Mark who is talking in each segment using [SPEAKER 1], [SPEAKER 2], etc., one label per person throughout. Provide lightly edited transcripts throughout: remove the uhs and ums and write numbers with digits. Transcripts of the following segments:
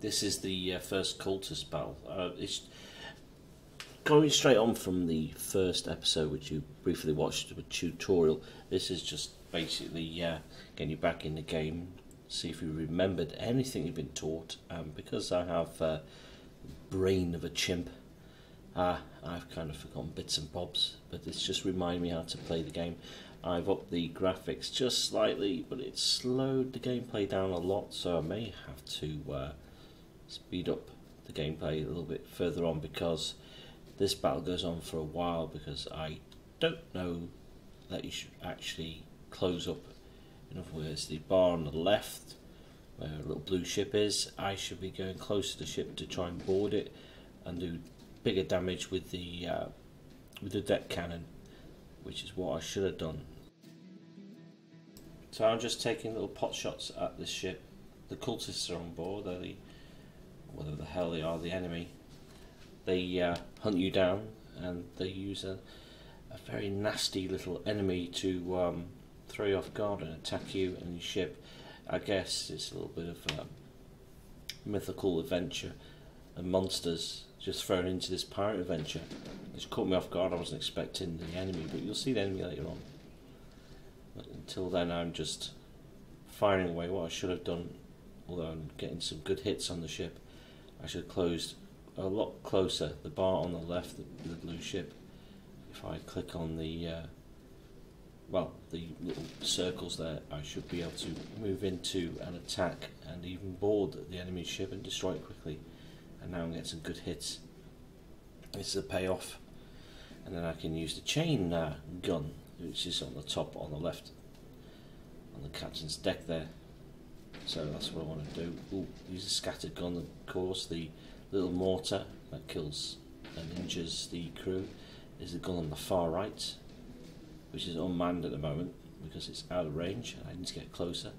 [SPEAKER 1] This is the first cultist battle. It's going straight on from the first episode, which you briefly watched, a tutorial. This is just basically getting you back in the game, see if you remembered anything you've been taught. Because I have brain of a chimp, I've kind of forgotten bits and bobs, but it's just reminding me how to play the game. I've upped the graphics just slightly, but it's slowed the gameplay down a lot, so I may have to speed up the gameplay a little bit further on, because this battle goes on for a while, because I don't know that you should actually close up. In other words, the bar on the left where a little blue ship is, I should be going close to the ship to try and board it and do bigger damage with the deck cannon, which is what I should have done. So I'm just taking little pot shots at this ship. The cultists are on board. They're whatever the hell they are, the enemy. They hunt you down, and they use a very nasty little enemy to throw you off guard and attack you and your ship. I guess it's a little bit of mythical adventure and monsters just thrown into this pirate adventure. It's caught me off guard. I wasn't expecting the enemy, but you'll see the enemy later on. But until then, I'm just firing away what I should have done. Although I'm getting some good hits on the ship, I should have closed a lot closer. The bar on the left, the blue ship. If I click on the the little circles there, I should be able to move into an attack and even board the enemy ship and destroy it quickly. And now I'm getting some good hits. This is a payoff. And then I can use the chain gun, which is on the top, on the left, on the captain's deck there. So that's what I want to do. Ooh, use a scattered gun, of course. The little mortar that kills and injures the crew is the gun on the far right, which is unmanned at the moment because it's out of range. I need to get closer.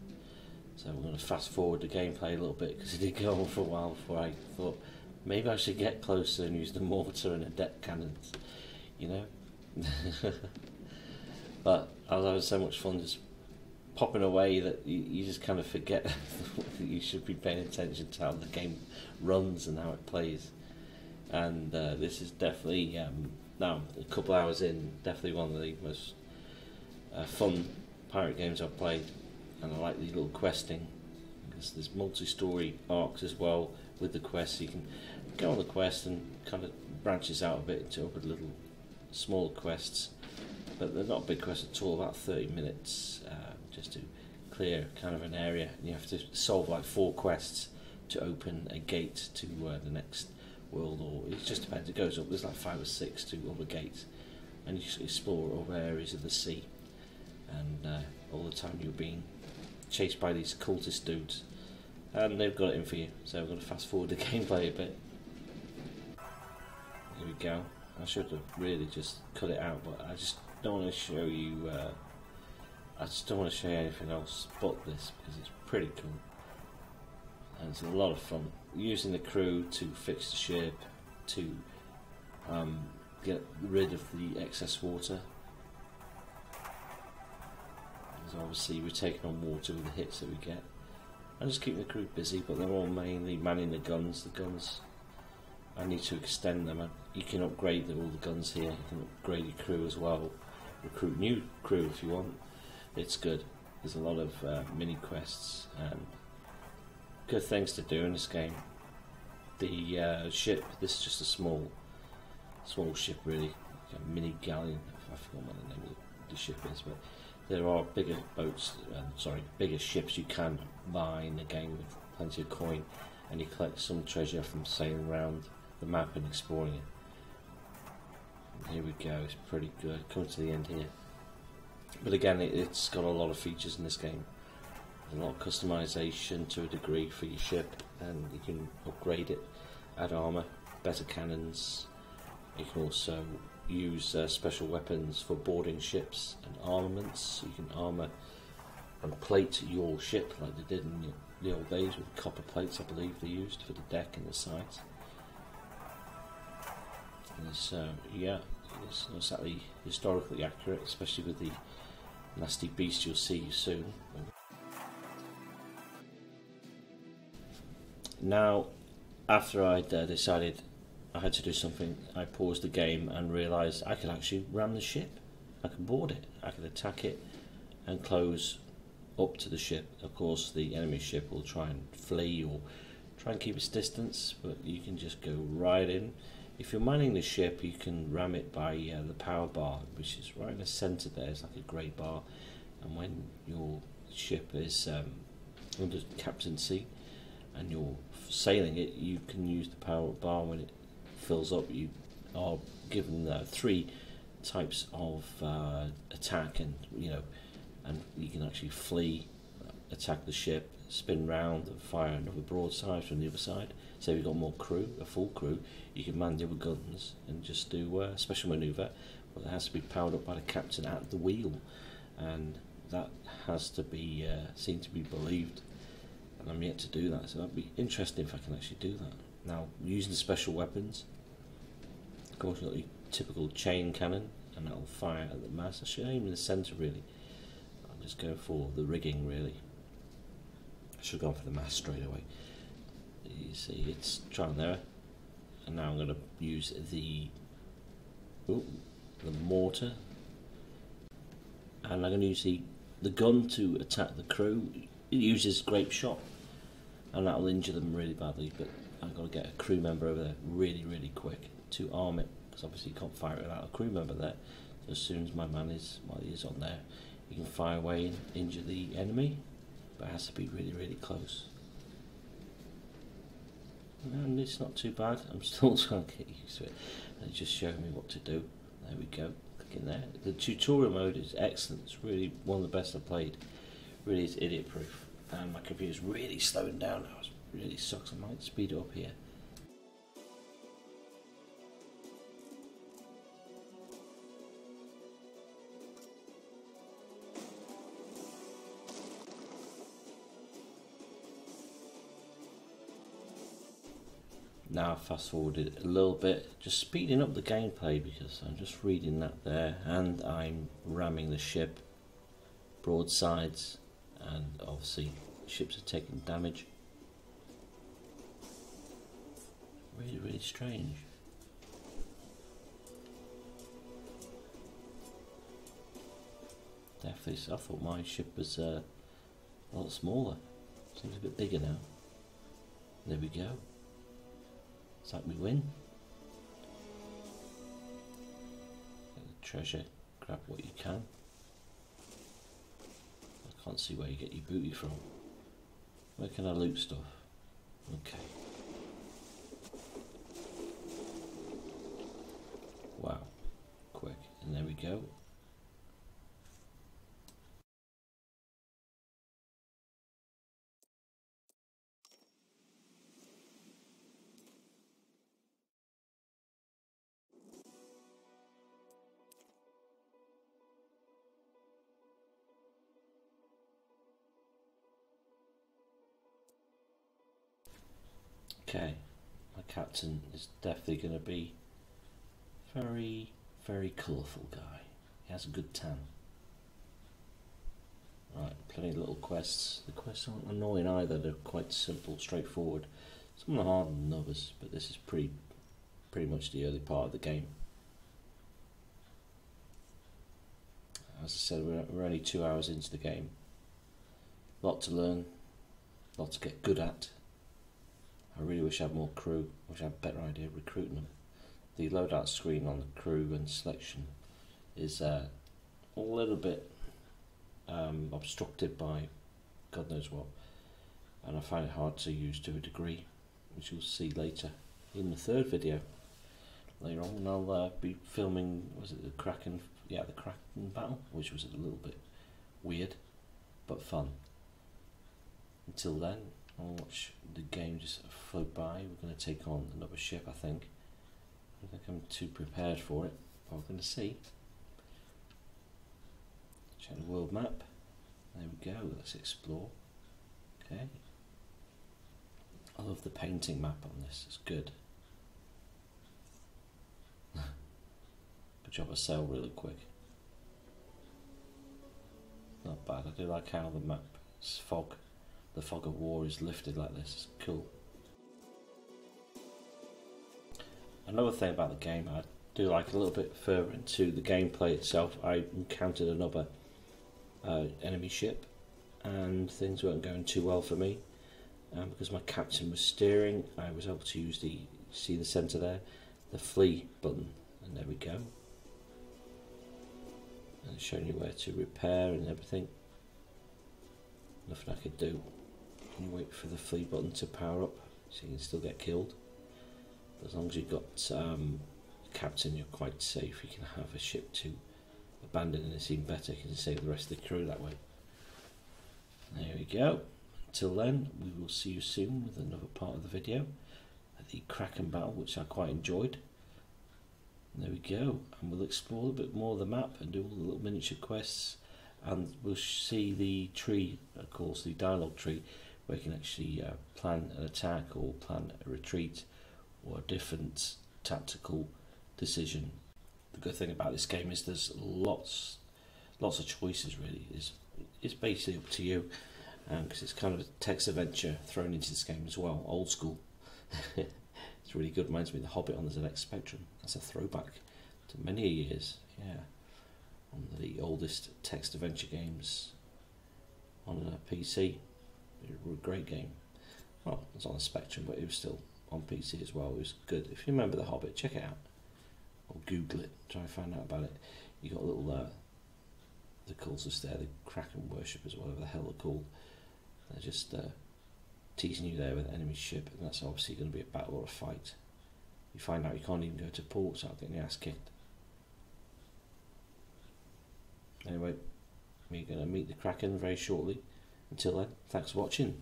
[SPEAKER 1] So we're going to fast forward the gameplay a little bit, because it did go on for a while before I thought maybe I should get closer and use the mortar and the deck cannons, you know. But I was having so much fun just popping away that you just kind of forget that you should be paying attention to how the game runs and how it plays. And this is definitely, now a couple hours in, definitely one of the most fun pirate games I've played. And I like the little questing, because there's multi-story arcs as well with the quests. You can go on the quest and kind of branches out a bit into other little smaller quests, but they're not big quests at all, about 30 minutes just to clear kind of an area. And you have to solve like 4 quests to open a gate to the next world, or it just depends, it goes up, there's like 5 or 6 to other gates, and you just explore other areas of the sea. And all the time you're being chased by these cultist dudes, and they've got it in for you. So we're going to fast forward the gameplay a bit. Here we go. I should have really just cut it out, but I just don't want to show you I just don't want to show you anything else but this, because it's pretty cool and it's a lot of fun using the crew to fix the ship, to get rid of the excess water. So obviously we're taking on water with the hits that we get, and just keeping the crew busy, but they're all mainly manning the guns. The guns, I need to extend them. You can upgrade all the guns here. You can upgrade your crew as well. Recruit new crew if you want. It's good. There's a lot of mini quests and good things to do in this game. The ship, this is just a small ship really, a mini galleon. I forgot what the name of the ship is, but there are bigger boats, bigger ships you can buy in the game with plenty of coin, and you collect some treasure from sailing around the map and exploring it. And here we go, it's pretty good, coming to the end here. But again, it's got a lot of features in this game. There's a lot of customization to a degree for your ship, and you can upgrade it, add armour, better cannons. You can also use special weapons for boarding ships and armaments. You can armour and plate your ship like they did in the old days with copper plates, I believe they used for the deck and the sides. And so yeah, it's not exactly historically accurate, especially with the nasty beast you'll see soon. Now, after I'd decided I had to do something, I paused the game and realised I could actually ram the ship. I could board it, I could attack it and close up to the ship. Of course, the enemy ship will try and flee or try and keep its distance, but you can just go right in. If you're mining the ship, you can ram it by the power bar, which is right in the centre there. It's like a grey bar, and when your ship is under captaincy and you're sailing it, you can use the power bar. When it fills up, you are given 3 types of attack, and and you can actually flee, attack the ship, spin round and fire another broadside from the other side. So if you've got more crew, a full crew, you can man the other guns and just do a special manoeuvre, but it has to be powered up by the captain at the wheel, and that has to be seen to be believed, and I'm yet to do that, so that'd be interesting if I can actually do that. Now, using the special weapons, of course you've got your typical chain cannon, and that'll fire at the mast. I should aim in the centre really. I'm just going for the rigging really. I should have gone for the mast straight away. You see, it's trial and error, and now I'm going to use the mortar, and I'm going to use the gun to attack the crew. It uses grape shot, and that will injure them really badly, but I've got to get a crew member over there really quick to arm it, because obviously you can't fire it without a crew member there. So as soon as my man is, well, he is on there, you can fire away and injure the enemy, but it has to be really close. And it's not too bad. I'm still trying to get used to it, and it just showed me what to do. There we go, click in there. The tutorial mode is excellent. It's really one of the best I've played. Really is idiot proof, and my computer's really slowing down now. It really sucks. I might speed it up here. Now fast forwarded a little bit, just speeding up the gameplay because I'm just reading that there, and I'm ramming the ship broadsides, and obviously ships are taking damage. Really strange. Definitely, I thought my ship was a lot smaller. Seems a bit bigger now. There we go. It's like we win. Get the treasure, grab what you can. I can't see where you get your booty from. Where can I loot stuff? Okay. Wow, quick, and there we go. Okay, my captain is definitely going to be very colourful guy. He has a good tan. Right, plenty of little quests. The quests aren't annoying either, they're quite simple, straightforward. Some are harder than others, but this is pretty much the early part of the game. As I said, we're only 2 hours into the game. A lot to learn, a lot to get good at. I really wish I had more crew. I wish I had a better idea of recruiting them. The loadout screen on the crew and selection is a little bit obstructed by God knows what, and I find it hard to use to a degree, which you'll see later in the third video. Later on, when I'll be filming, was it the Kraken? Yeah, the Kraken battle, which was a little bit weird, but fun. Until then, I'll watch the game just float by. We're going to take on another ship, I think. I don't think I'm too prepared for it, but we're going to see. Check the world map. There we go, let's explore. Okay. I love the painting map on this, it's good. Good job I sail really quick. Not bad, I do like how the map's fog, the fog of war is lifted like this, it's cool. another thing about the game I do like a little bit further into the gameplay itself. I encountered another enemy ship, and things weren't going too well for me. Because my captain was steering, I was able to use see the centre there, the flee button, and there we go. And it's showing you where to repair and everything. Nothing I could do. You wait for the flee button to power up, so you can still get killed. But as long as you've got captain, you're quite safe. You can have a ship to abandon, and it's even better. You can save the rest of the crew that way. There we go. Until then, we will see you soon with another part of the video, the Kraken battle, which I quite enjoyed. And there we go, and we'll explore a bit more of the map and do all the little miniature quests, and we'll see the tree, of course, the dialogue tree, where you can actually plan an attack or plan a retreat or a different tactical decision. The good thing about this game is there's lots of choices. Really, it's basically up to you, because it's kind of a text adventure thrown into this game as well, old school. It's really good. Reminds me of The Hobbit on the ZX Spectrum. That's a throwback to many years. Yeah, one of the oldest text adventure games on a PC. It was a great game. Well, it was on the Spectrum, but it was still on PC as well. It was good. If you remember The Hobbit, check it out, or Google it, try and find out about it. You got a little the cultists there, the Kraken worshippers, whatever the hell they're called. They're just teasing you there with an enemy ship, and that's obviously going to be a battle or a fight. You find out you can't even go to port without getting your ass kicked. Anyway, we're going to meet the Kraken very shortly. Until then, thanks for watching.